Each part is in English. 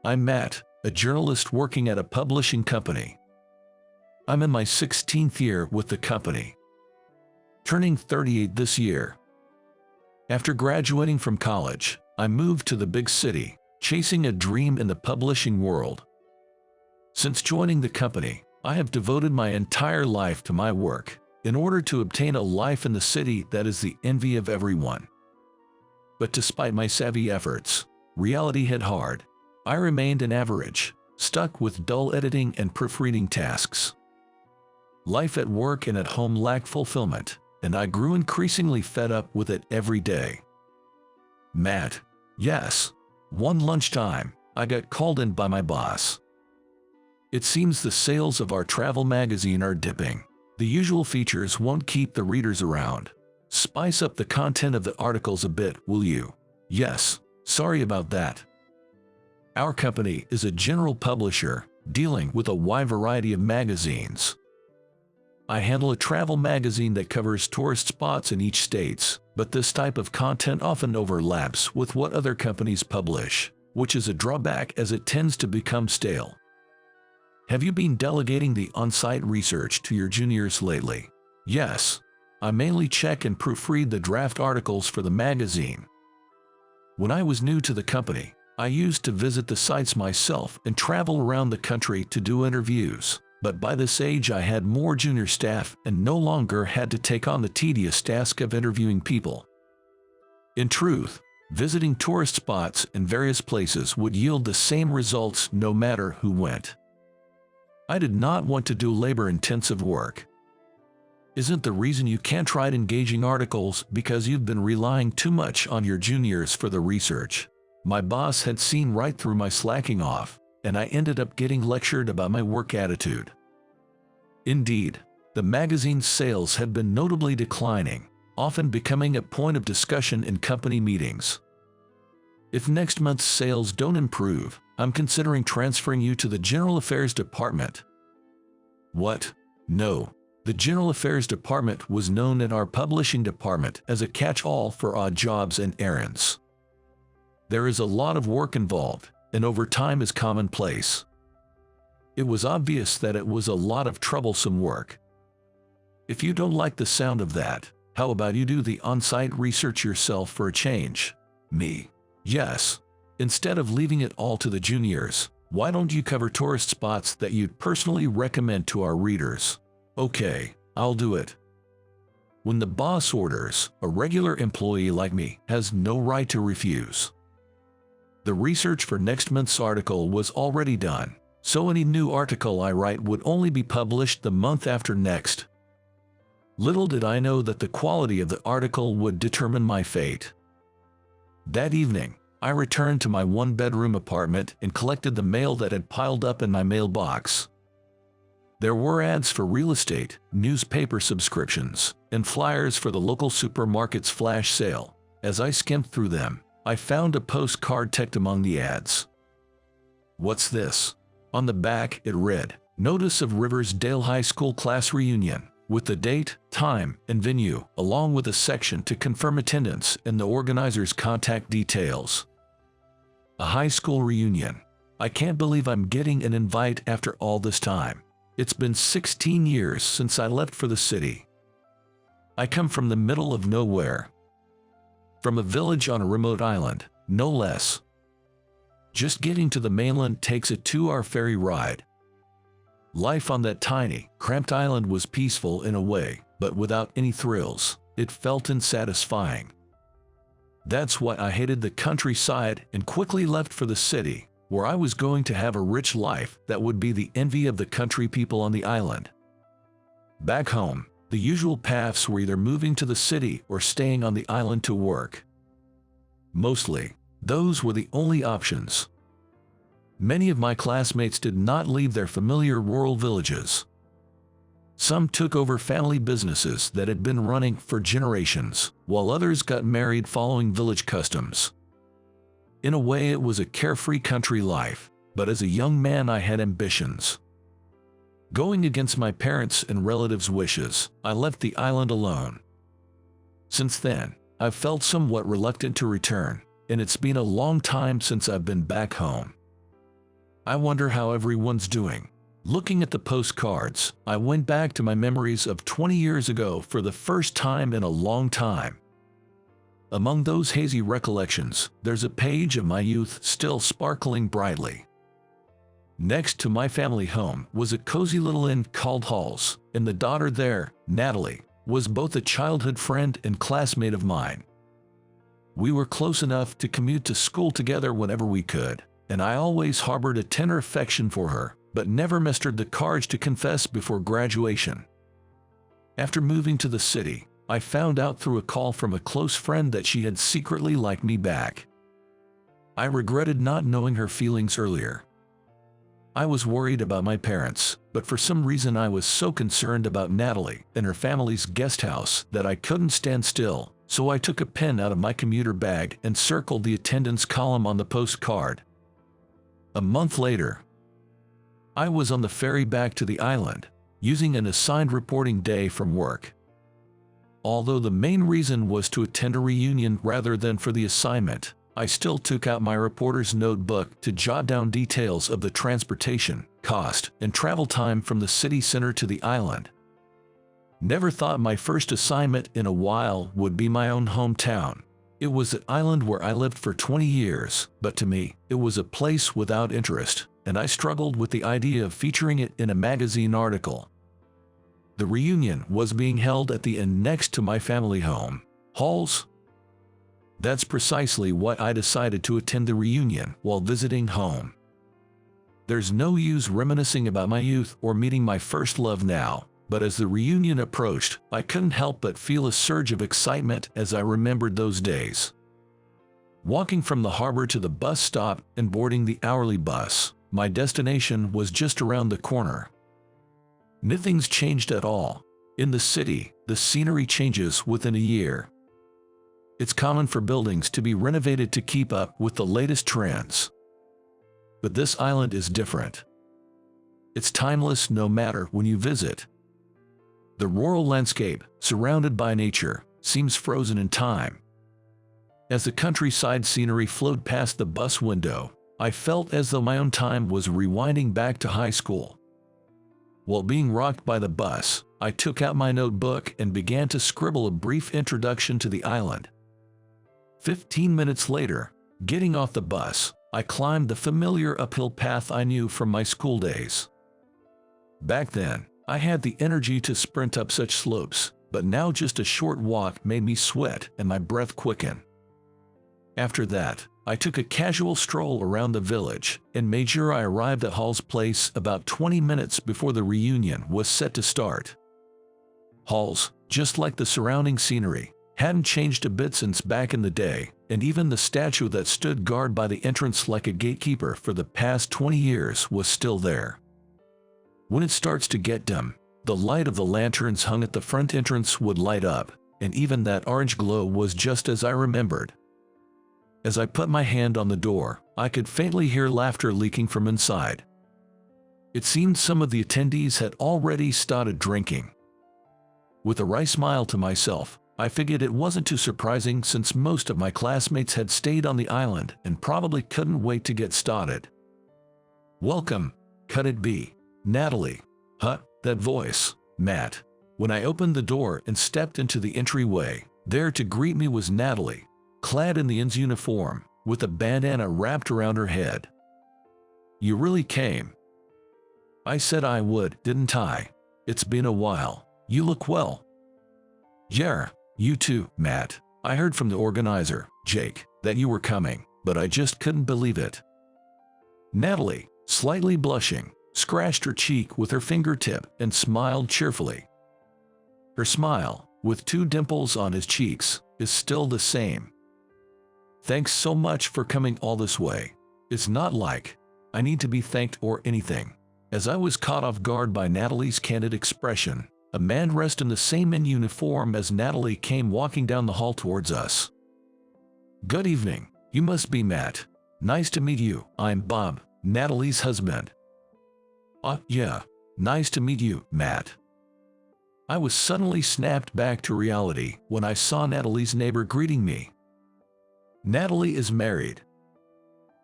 I'm Matt, a journalist working at a publishing company. I'm in my 16th year with the company, turning 38 this year. After graduating from college, I moved to the big city, chasing a dream in the publishing world. Since joining the company, I have devoted my entire life to my work in order to obtain a life in the city that is the envy of everyone. But despite my savvy efforts, reality hit hard. I remained an average, stuck with dull editing and proofreading tasks. Life at work and at home lacked fulfillment, and I grew increasingly fed up with it every day. Matt, yes, one lunchtime, I got called in by my boss. It seems the sales of our travel magazine are dipping. The usual features won't keep the readers around. Spice up the content of the articles a bit, will you? Yes, sorry about that. Our company is a general publisher, dealing with a wide variety of magazines. I handle a travel magazine that covers tourist spots in each state, but this type of content often overlaps with what other companies publish, which is a drawback as it tends to become stale. Have you been delegating the on-site research to your juniors lately? Yes. I mainly check and proofread the draft articles for the magazine. When I was new to the company, I used to visit the sites myself and travel around the country to do interviews, but by this age I had more junior staff and no longer had to take on the tedious task of interviewing people. In truth, visiting tourist spots in various places would yield the same results no matter who went. I did not want to do labor-intensive work. Isn't the reason you can't write engaging articles because you've been relying too much on your juniors for the research? My boss had seen right through my slacking off, and I ended up getting lectured about my work attitude. Indeed, the magazine's sales had been notably declining, often becoming a point of discussion in company meetings. If next month's sales don't improve, I'm considering transferring you to the General Affairs Department. What? No. The General Affairs Department was known in our publishing department as a catch-all for odd jobs and errands. There is a lot of work involved, and overtime is commonplace. It was obvious that it was a lot of troublesome work. If you don't like the sound of that, how about you do the on-site research yourself for a change? Me? Yes. Instead of leaving it all to the juniors, why don't you cover tourist spots that you'd personally recommend to our readers? Okay, I'll do it. When the boss orders, a regular employee like me has no right to refuse. The research for next month's article was already done, so any new article I write would only be published the month after next. Little did I know that the quality of the article would determine my fate. That evening, I returned to my one-bedroom apartment and collected the mail that had piled up in my mailbox. There were ads for real estate, newspaper subscriptions, and flyers for the local supermarket's flash sale. As I skimmed through them, I found a postcard tucked among the ads. What's this? On the back, it read, "Notice of Riversdale High School class reunion," with the date, time, and venue, along with a section to confirm attendance and the organizer's contact details. A high school reunion. I can't believe I'm getting an invite after all this time. It's been 16 years since I left for the city. I come from the middle of nowhere. From a village on a remote island, no less. Just getting to the mainland takes a 2-hour ferry ride. Life on that tiny, cramped island was peaceful in a way, but without any thrills. It felt unsatisfying. That's why I hated the countryside and quickly left for the city, where I was going to have a rich life that would be the envy of the country people on the island. Back home, the usual paths were either moving to the city or staying on the island to work. Mostly, those were the only options. Many of my classmates did not leave their familiar rural villages. Some took over family businesses that had been running for generations, while others got married following village customs. In a way, it was a carefree country life, but as a young man I had ambitions. Going against my parents' and relatives' wishes, I left the island alone. Since then, I've felt somewhat reluctant to return, and it's been a long time since I've been back home. I wonder how everyone's doing. Looking at the postcards, I went back to my memories of 20 years ago for the first time in a long time. Among those hazy recollections, there's a page of my youth still sparkling brightly. Next to my family home was a cozy little inn called Halls, and the daughter there, Natalie, was both a childhood friend and classmate of mine. We were close enough to commute to school together whenever we could, and I always harbored a tender affection for her, but never mustered the courage to confess before graduation. After moving to the city, I found out through a call from a close friend that she had secretly liked me back. I regretted not knowing her feelings earlier. I was worried about my parents, but for some reason I was so concerned about Natalie and her family's guest house that I couldn't stand still, so I took a pen out of my commuter bag and circled the attendance column on the postcard. A month later, I was on the ferry back to the island, using an assigned reporting day from work. Although the main reason was to attend a reunion rather than for the assignment, I still took out my reporter's notebook to jot down details of the transportation, cost, and travel time from the city center to the island. Never thought my first assignment in a while would be my own hometown. It was an island where I lived for 20 years, but to me, it was a place without interest, and I struggled with the idea of featuring it in a magazine article. The reunion was being held at the inn next to my family home, Halls. That's precisely why I decided to attend the reunion while visiting home. There's no use reminiscing about my youth or meeting my first love now, but as the reunion approached, I couldn't help but feel a surge of excitement as I remembered those days. Walking from the harbor to the bus stop and boarding the hourly bus, my destination was just around the corner. Nothing's changed at all. In the city, the scenery changes within a year. It's common for buildings to be renovated to keep up with the latest trends. But this island is different. It's timeless no matter when you visit. The rural landscape, surrounded by nature, seems frozen in time. As the countryside scenery flowed past the bus window, I felt as though my own time was rewinding back to high school. While being rocked by the bus, I took out my notebook and began to scribble a brief introduction to the island. 15 minutes later, getting off the bus, I climbed the familiar uphill path I knew from my school days. Back then, I had the energy to sprint up such slopes, but now just a short walk made me sweat and my breath quicken. After that, I took a casual stroll around the village and made sure I arrived at Hall's place about 20 minutes before the reunion was set to start. Hall's, just like the surrounding scenery, hadn't changed a bit since back in the day, and even the statue that stood guard by the entrance like a gatekeeper for the past 20 years was still there. When it starts to get dim, the light of the lanterns hung at the front entrance would light up, and even that orange glow was just as I remembered. As I put my hand on the door, I could faintly hear laughter leaking from inside. It seemed some of the attendees had already started drinking. With a wry smile to myself, I figured it wasn't too surprising since most of my classmates had stayed on the island and probably couldn't wait to get started. "Welcome, could it be Natalie?" "Huh, that voice, Matt." When I opened the door and stepped into the entryway, there to greet me was Natalie, clad in the inn's uniform, with a bandana wrapped around her head. "You really came." I said I would, didn't I? "It's been a while. You look well." "Yeah, you too, Matt. I heard from the organizer, Jake, that you were coming, but I just couldn't believe it." Natalie, slightly blushing, scratched her cheek with her fingertip and smiled cheerfully. Her smile, with two dimples on his cheeks, is still the same. "Thanks so much for coming all this way. It's not like I need to be thanked or anything." As I was caught off guard by Natalie's candid expression, a man dressed in the same uniform as Natalie came walking down the hall towards us. "Good evening. You must be Matt. Nice to meet you. I'm Bob, Natalie's husband." Yeah. Nice to meet you, Matt." I was suddenly snapped back to reality when I saw Natalie's neighbor greeting me. Natalie is married.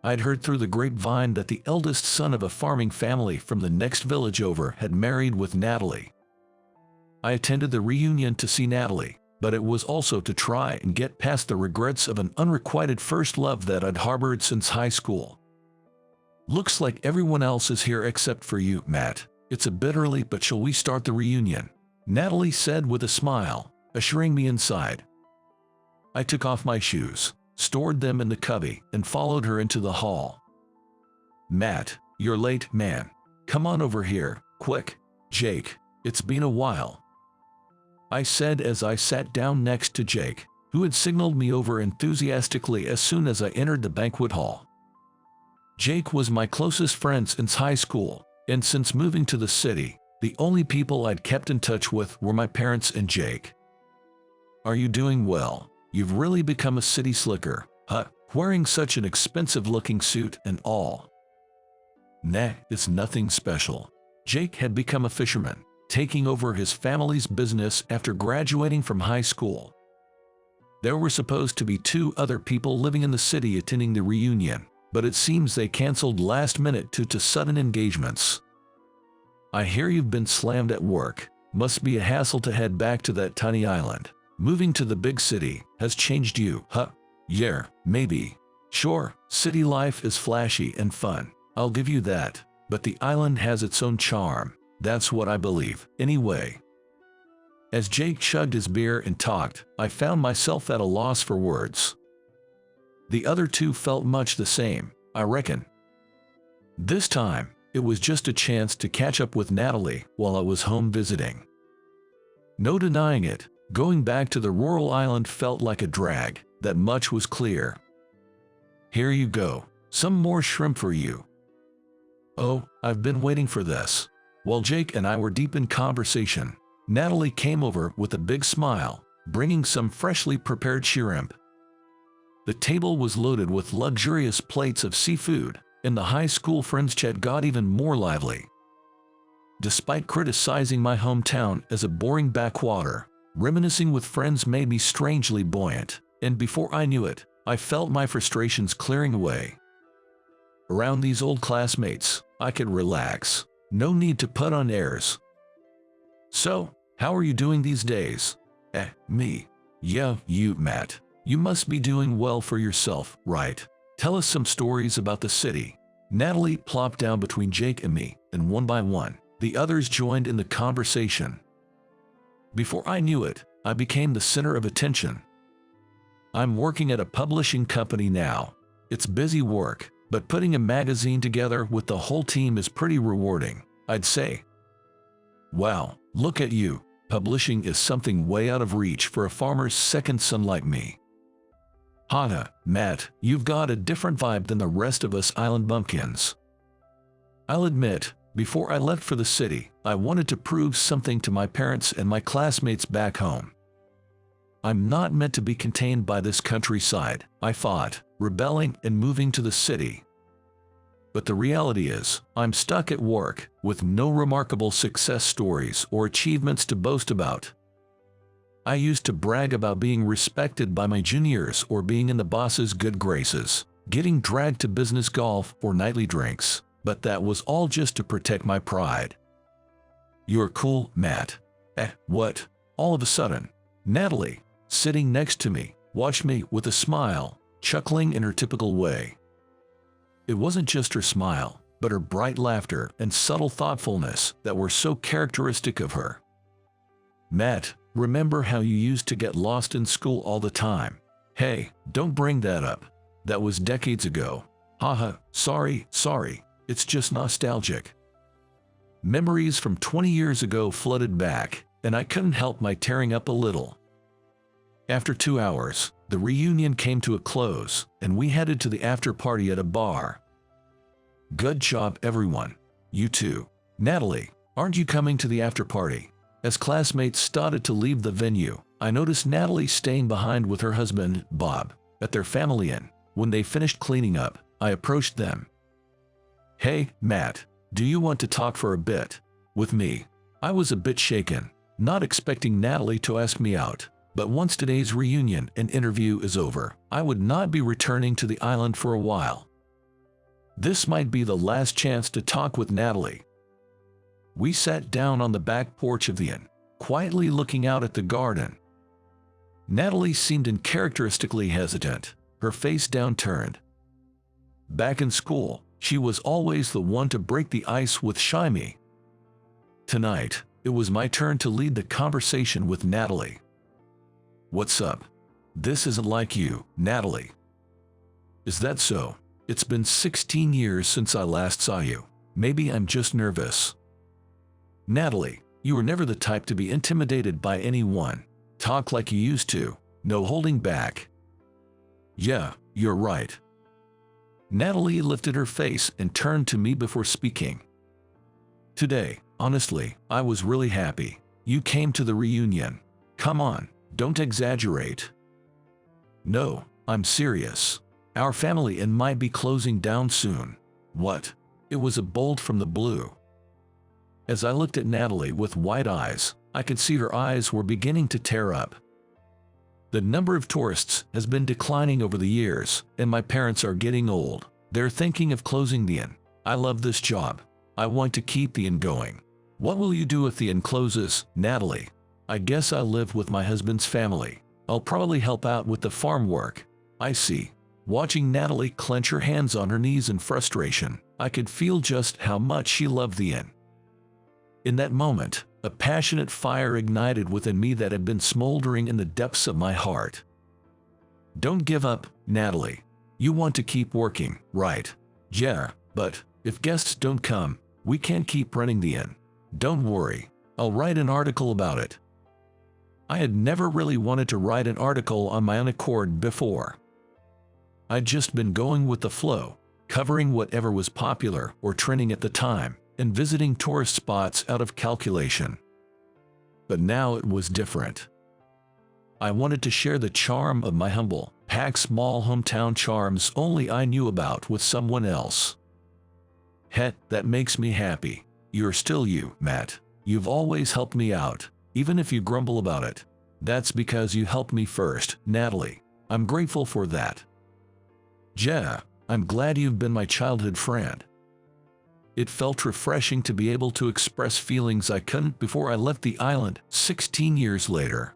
I'd heard through the grapevine that the eldest son of a farming family from the next village over had married with Natalie. I attended the reunion to see Natalie, but it was also to try and get past the regrets of an unrequited first love that I'd harbored since high school. Looks like everyone else is here except for you, Matt. It's a bit early, but shall we start the reunion? Natalie said with a smile, assuring me inside. I took off my shoes, stored them in the cubby, and followed her into the hall. Matt, you're late, man. Come on over here, quick. Jake, it's been a while, I said as I sat down next to Jake, who had signaled me over enthusiastically as soon as I entered the banquet hall. Jake was my closest friend since high school, and since moving to the city, the only people I'd kept in touch with were my parents and Jake. Are you doing well? You've really become a city slicker, huh? Wearing such an expensive-looking suit and all. Nah, it's nothing special. Jake had become a fisherman, taking over his family's business after graduating from high school. There were supposed to be 2 other people living in the city attending the reunion, but it seems they canceled last minute due to sudden engagements. I hear you've been slammed at work. Must be a hassle to head back to that tiny island. Moving to the big city has changed you, huh? Yeah, maybe. Sure, city life is flashy and fun, I'll give you that, but the island has its own charm. That's what I believe, anyway. As Jake chugged his beer and talked, I found myself at a loss for words. The other 2 felt much the same, I reckon. This time, it was just a chance to catch up with Natalie while I was home visiting. No denying it, going back to the rural island felt like a drag, that much was clear. Here you go, some more shrimp for you. Oh, I've been waiting for this. While Jake and I were deep in conversation, Natalie came over with a big smile, bringing some freshly prepared shrimp. The table was loaded with luxurious plates of seafood, and the high school friends chat got even more lively. Despite criticizing my hometown as a boring backwater, reminiscing with friends made me strangely buoyant, and before I knew it, I felt my frustrations clearing away. Around these old classmates, I could relax. No need to put on airs. So, how are you doing these days? Me. Yeah, you, Matt. You must be doing well for yourself, right? Tell us some stories about the city. Natalie plopped down between Jake and me, and one by one, the others joined in the conversation. Before I knew it, I became the center of attention. I'm working at a publishing company now. It's busy work, but putting a magazine together with the whole team is pretty rewarding, I'd say. Wow, look at you. Publishing is something way out of reach for a farmer's second son like me. Hana, Matt, you've got a different vibe than the rest of us island bumpkins. I'll admit, before I left for the city, I wanted to prove something to my parents and my classmates back home. I'm not meant to be contained by this countryside, I thought, rebelling and moving to the city. But the reality is, I'm stuck at work, with no remarkable success stories or achievements to boast about. I used to brag about being respected by my juniors or being in the boss's good graces, getting dragged to business golf or nightly drinks, but that was all just to protect my pride. You're cool, Matt. What? All of a sudden, Natalie, sitting next to me, watched me with a smile, chuckling in her typical way. It wasn't just her smile, but her bright laughter and subtle thoughtfulness that were so characteristic of her. Matt, remember how you used to get lost in school all the time? Hey, don't bring that up. That was decades ago. Haha, sorry, it's just nostalgic. Memories from 20 years ago flooded back, and I couldn't help my tearing up a little. After 2 hours, the reunion came to a close, and we headed to the after-party at a bar. Good job, everyone. You too. Natalie, aren't you coming to the after-party? As classmates started to leave the venue, I noticed Natalie staying behind with her husband, Bob, at their family inn. When they finished cleaning up, I approached them. Hey, Matt, do you want to talk for a bit with me? I was a bit shaken, not expecting Natalie to ask me out. But once today's reunion and interview is over, I would not be returning to the island for a while. This might be the last chance to talk with Natalie. We sat down on the back porch of the inn, quietly looking out at the garden. Natalie seemed uncharacteristically hesitant, her face downturned. Back in school, she was always the one to break the ice with Shyme. Tonight, it was my turn to lead the conversation with Natalie. "What's up? This isn't like you, Natalie." "Is that so? It's been 16 years since I last saw you. Maybe I'm just nervous." "Natalie, you were never the type to be intimidated by anyone. Talk like you used to, no holding back." "Yeah, you're right." Natalie lifted her face and turned to me before speaking. "Today, honestly, I was really happy. You came to the reunion. Come on, don't exaggerate." "No, I'm serious. Our family and might be closing down soon." "What?" It was a bolt from the blue. As I looked at Natalie with wide eyes, I could see her eyes were beginning to tear up. "The number of tourists has been declining over the years, and my parents are getting old. They're thinking of closing the inn. I love this job. I want to keep the inn going." "What will you do if the inn closes, Natalie?" "I guess I'll live with my husband's family. I'll probably help out with the farm work." "I see." Watching Natalie clench her hands on her knees in frustration, I could feel just how much she loved the inn. In that moment, a passionate fire ignited within me that had been smoldering in the depths of my heart. "Don't give up, Natalie. You want to keep working, right?" "Yeah, but if guests don't come, we can't keep running the inn." "Don't worry. I'll write an article about it." I had never really wanted to write an article on my own accord before. I'd just been going with the flow, covering whatever was popular or trending at the time, and visiting tourist spots out of calculation. But now it was different. I wanted to share the charm of my humble, packed small hometown charms only I knew about with someone else. "Heh, that makes me happy. You're still you, Matt. You've always helped me out, even if you grumble about it. That's because you helped me first, Natalie. I'm grateful for that." "Yeah, I'm glad you've been my childhood friend." It felt refreshing to be able to express feelings I couldn't before I left the island 16 years later.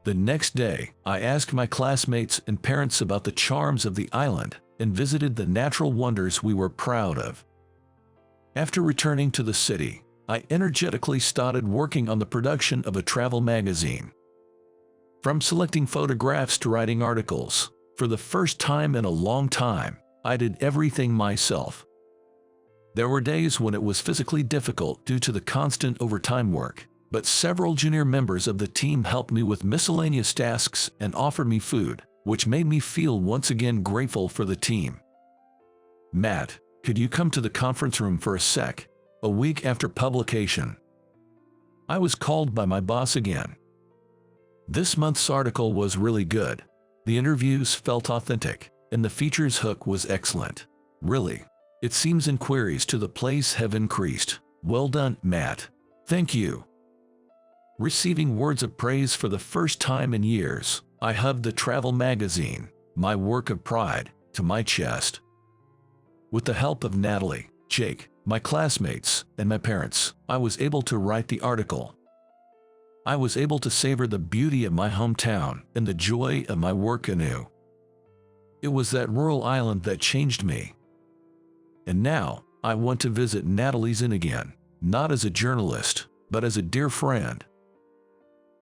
The next day, I asked my classmates and parents about the charms of the island and visited the natural wonders we were proud of. After returning to the city, I energetically started working on the production of a travel magazine. From selecting photographs to writing articles, for the first time in a long time, I did everything myself. There were days when it was physically difficult due to the constant overtime work, but several junior members of the team helped me with miscellaneous tasks and offered me food, which made me feel once again grateful for the team. "Matt, could you come to the conference room for a sec?" A week after publication, I was called by my boss again. This month's article was really good. The interviews felt authentic, and the features hook was excellent. "Really? It seems inquiries to the place have increased. Well done, Matt." "Thank you." Receiving words of praise for the first time in years, I hugged the travel magazine, my work of pride, to my chest. With the help of Natalie, Jake, my classmates, and my parents, I was able to write the article. I was able to savor the beauty of my hometown and the joy of my work anew. It was that rural island that changed me. And now, I want to visit Natalie's Inn again, not as a journalist, but as a dear friend.